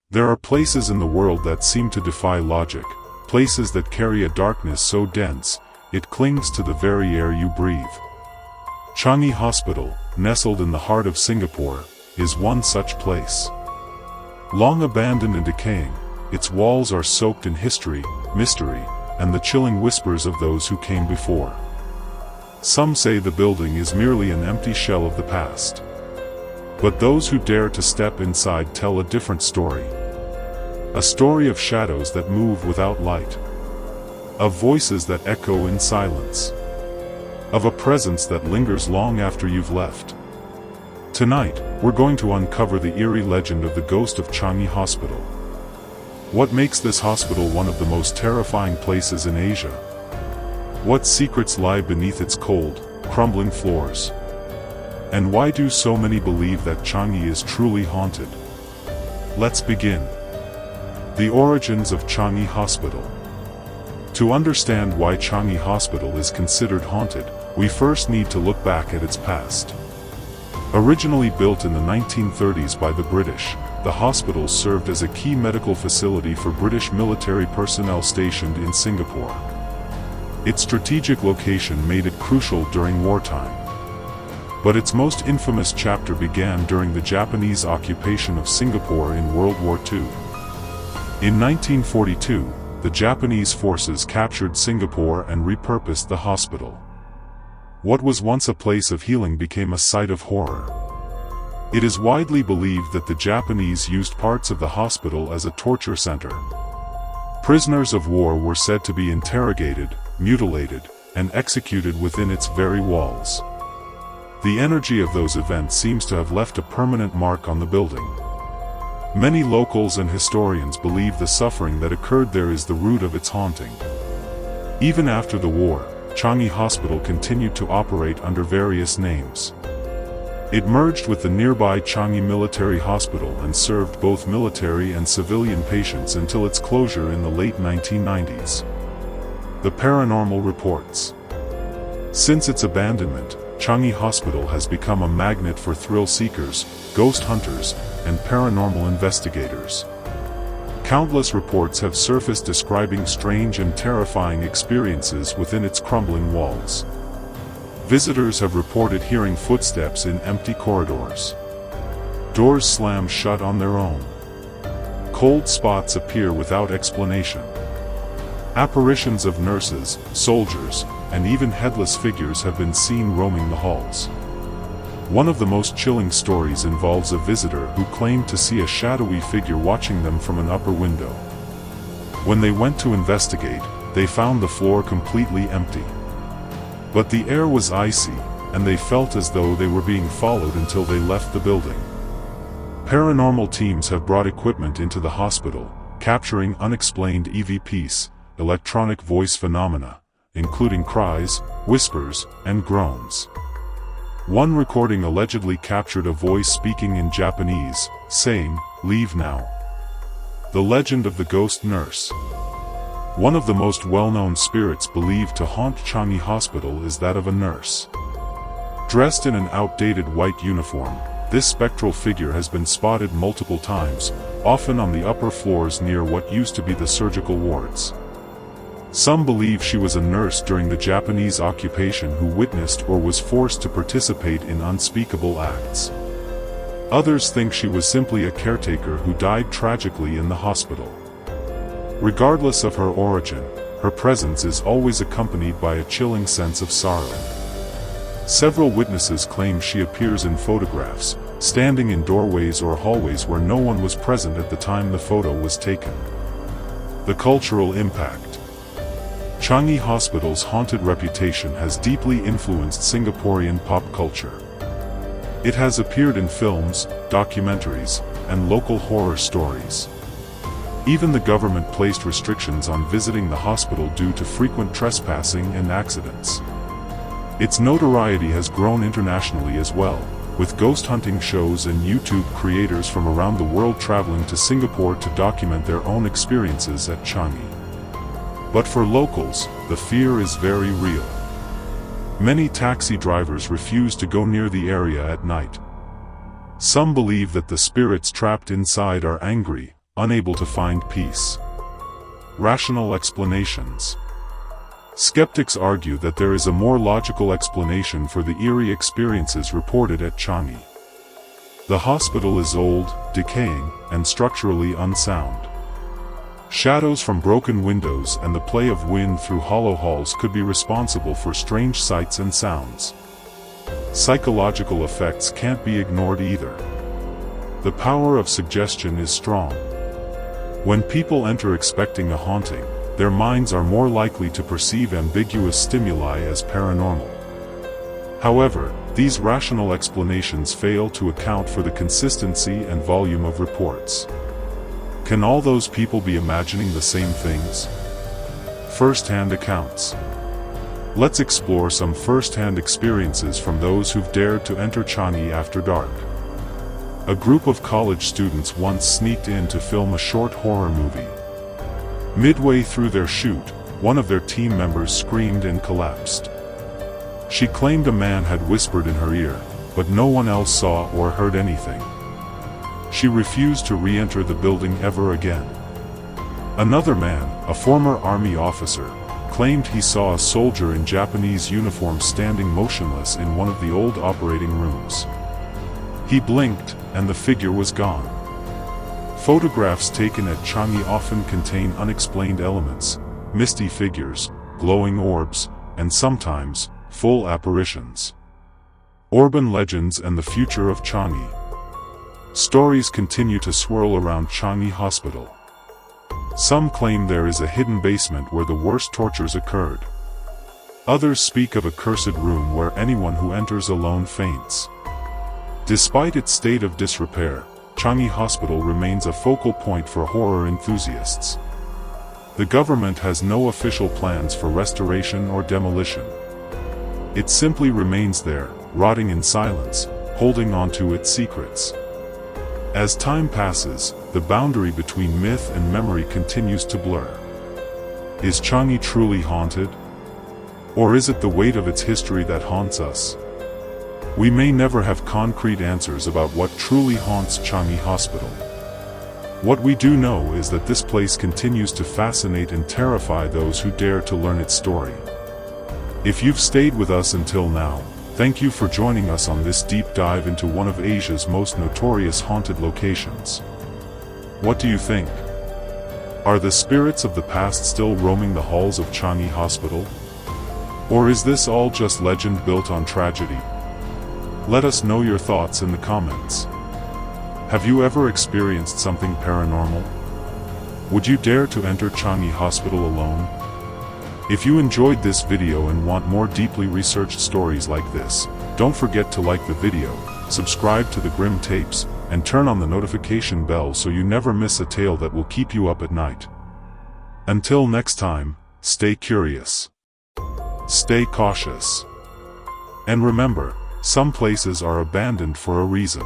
There are places in the world that seem to defy logic, places that carry a darkness so dense, it clings to the very air you breathe. Changi Hospital, nestled in the heart of Singapore, is one such place. Long abandoned and decaying, its walls are soaked in history, mystery, and the chilling whispers of those who came before. Some say the building is merely an empty shell of the past. But those who dare to step inside tell a different story. A story of shadows that move without light. Of voices that echo in silence. Of a presence that lingers long after you've left. Tonight, we're going to uncover the eerie legend of the ghost of Changi Hospital. What makes this hospital one of the most terrifying places in Asia? What secrets lie beneath its cold, crumbling floors? And why do so many believe that Changi is truly haunted? Let's begin. The origins of Changi Hospital. To understand why Changi Hospital is considered haunted, we first need to look back at its past. Originally built in the 1930s by the British, the hospital served as a key medical facility for British military personnel stationed in Singapore. Its strategic location made it crucial during wartime. But its most infamous chapter began during the Japanese occupation of Singapore in World War II. In 1942, the Japanese forces captured Singapore and repurposed the hospital. What was once a place of healing became a site of horror. It is widely believed that the Japanese used parts of the hospital as a torture center. Prisoners of war were said to be interrogated, mutilated, and executed within its very walls. The energy of those events seems to have left a permanent mark on the building. Many locals and historians believe the suffering that occurred there is the root of its haunting. Even after the war, Changi Hospital continued to operate under various names. It merged with the nearby Changi Military Hospital and served both military and civilian patients until its closure in the late 1990s. The paranormal reports. Since its abandonment, Changi Hospital has become a magnet for thrill seekers, ghost hunters, and paranormal investigators. Countless reports have surfaced describing strange and terrifying experiences within its crumbling walls. Visitors have reported hearing footsteps in empty corridors. Doors slam shut on their own. Cold spots appear without explanation. Apparitions of nurses, soldiers, and even headless figures have been seen roaming the halls. One of the most chilling stories involves a visitor who claimed to see a shadowy figure watching them from an upper window. When they went to investigate, they found the floor completely empty. But the air was icy, and they felt as though they were being followed until they left the building. Paranormal teams have brought equipment into the hospital, capturing unexplained EVPs, electronic voice phenomena, including cries, whispers, and groans. One recording allegedly captured a voice speaking in Japanese, saying, "Leave now." The legend of the ghost nurse. One of the most well-known spirits believed to haunt Changi Hospital is that of a nurse. Dressed in an outdated white uniform, this spectral figure has been spotted multiple times, often on the upper floors near what used to be the surgical wards. Some believe she was a nurse during the Japanese occupation who witnessed or was forced to participate in unspeakable acts. Others think she was simply a caretaker who died tragically in the hospital. Regardless of her origin, her presence is always accompanied by a chilling sense of sorrow. Several witnesses claim she appears in photographs, standing in doorways or hallways where no one was present at the time the photo was taken. The cultural impact. Changi Hospital's haunted reputation has deeply influenced Singaporean pop culture. It has appeared in films, documentaries, and local horror stories. Even the government placed restrictions on visiting the hospital due to frequent trespassing and accidents. Its notoriety has grown internationally as well, with ghost hunting shows and YouTube creators from around the world traveling to Singapore to document their own experiences at Changi. But for locals, the fear is very real. Many taxi drivers refuse to go near the area at night. Some believe that the spirits trapped inside are angry, unable to find peace. Rational explanations. Skeptics argue that there is a more logical explanation for the eerie experiences reported at Changi. The hospital is old, decaying, and structurally unsound. Shadows from broken windows and the play of wind through hollow halls could be responsible for strange sights and sounds. Psychological effects can't be ignored either. The power of suggestion is strong. When people enter expecting a haunting, their minds are more likely to perceive ambiguous stimuli as paranormal. However, these rational explanations fail to account for the consistency and volume of reports. Can all those people be imagining the same things? First-hand accounts. Let's explore some first-hand experiences from those who've dared to enter Changi after dark. A group of college students once sneaked in to film a short horror movie. Midway through their shoot, one of their team members screamed and collapsed. She claimed a man had whispered in her ear, but no one else saw or heard anything. She refused to re-enter the building ever again. Another man, a former army officer, claimed he saw a soldier in Japanese uniform standing motionless in one of the old operating rooms. He blinked, and the figure was gone. Photographs taken at Changi often contain unexplained elements, misty figures, glowing orbs, and sometimes, full apparitions. Urban legends and the future of Changi. Stories continue to swirl around Changi Hospital. Some claim there is a hidden basement where the worst tortures occurred. Others speak of a cursed room where anyone who enters alone faints. Despite its state of disrepair, Changi Hospital remains a focal point for horror enthusiasts. The government has no official plans for restoration or demolition. It simply remains there, rotting in silence, holding on to its secrets. As time passes, the boundary between myth and memory continues to blur. Is Changi truly haunted? Or is it the weight of its history that haunts us? We may never have concrete answers about what truly haunts Changi Hospital. What we do know is that this place continues to fascinate and terrify those who dare to learn its story. If you've stayed with us until now, thank you for joining us on this deep dive into one of Asia's most notorious haunted locations. What do you think? Are the spirits of the past still roaming the halls of Changi Hospital? Or is this all just legend built on tragedy? Let us know your thoughts in the comments. Have you ever experienced something paranormal? Would you dare to enter Changi Hospital alone? If you enjoyed this video and want more deeply researched stories like this, don't forget to like the video, subscribe to the Grim Tapes, and turn on the notification bell so you never miss a tale that will keep you up at night. Until next time, stay curious. Stay cautious. And remember, some places are abandoned for a reason.